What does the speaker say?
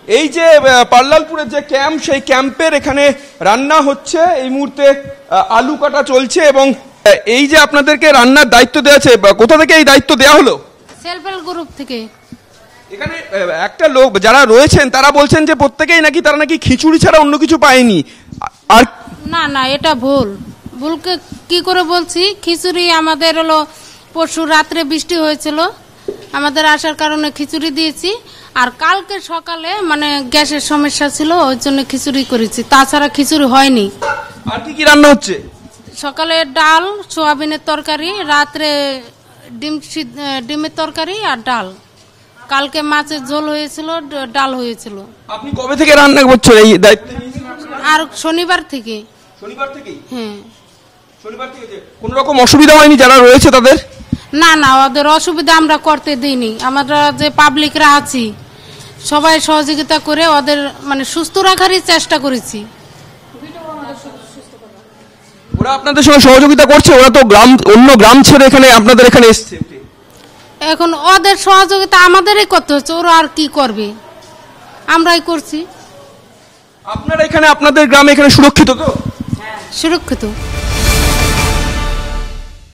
এই যে পাল্লালপুরের যে ক্যাম্প, সেই ক্যাম্পের এখানে রান্না হচ্ছে এই মুহূর্তে, আলু কাটা চলছে। এবং এই যে আপনাদেরকে রান্নার দায়িত্ব দেওয়া আছে, কোথা থেকে এই দায়িত্ব দেওয়া হলো? সেলফ হেল্প গ্রুপ থেকে। এখানে একটা লোক যারা রয়েছেন তারা বলছেন যে প্রত্যেকেই নাকি তারা নাকি খিচুড়ি ছাড়া অন্য কিছু পায়নি। আর না না, এটা ভুলকে কি করে বলছি। খিচুড়ি আমাদের হলো পরশু রাত্রে বৃষ্টি হয়েছিল, আমাদের আসার কারণে খিচুড়ি দিয়েছি। আর কালকে সকালে মানে গ্যাসের সমস্যা ছিল, ওই জন্য খিচুড়ি করেছি, তাছাড়া খিচুড়ি হয়নি। আর কি কি রান্না হচ্ছে? সকালে ডাল, সোয়াবিনের তরকারি, রাত্রে ডিমের তরকারি আর ডাল। কালকে মাছের ঝোল হয়েছিল, ডাল হয়েছিল। আপনি কবে থেকে রান্না করছেন এই দায়িত্ব? আর শনিবার থেকে। শনিবার থেকেই? হ্যাঁ, শনিবার থেকে। কোন রকম অসুবিধা হয়নি যারা রয়েছে তাদের? না না, ওদের অসুবিধা আমরা করতে দিইনি। আমরা যে পাবলিকরা আছি সবাই সহযোগিতা করে ওদের মানে সুস্থ রাখারই চেষ্টা করেছি। ওরা আপনাদের সঙ্গে সহযোগিতা করছে? ওরা তো অন্য গ্রাম ছেড়ে এখানে আপনাদের এখানে এসছে। এখন ওদের সহযোগিতা আমাদেরই করতে হচ্ছে, ওরা আর কি করবে, আমরাই করছি। আপনারা এখানে আপনাদের গ্রামে এখানে সুরক্ষিত তো? সুরক্ষিত।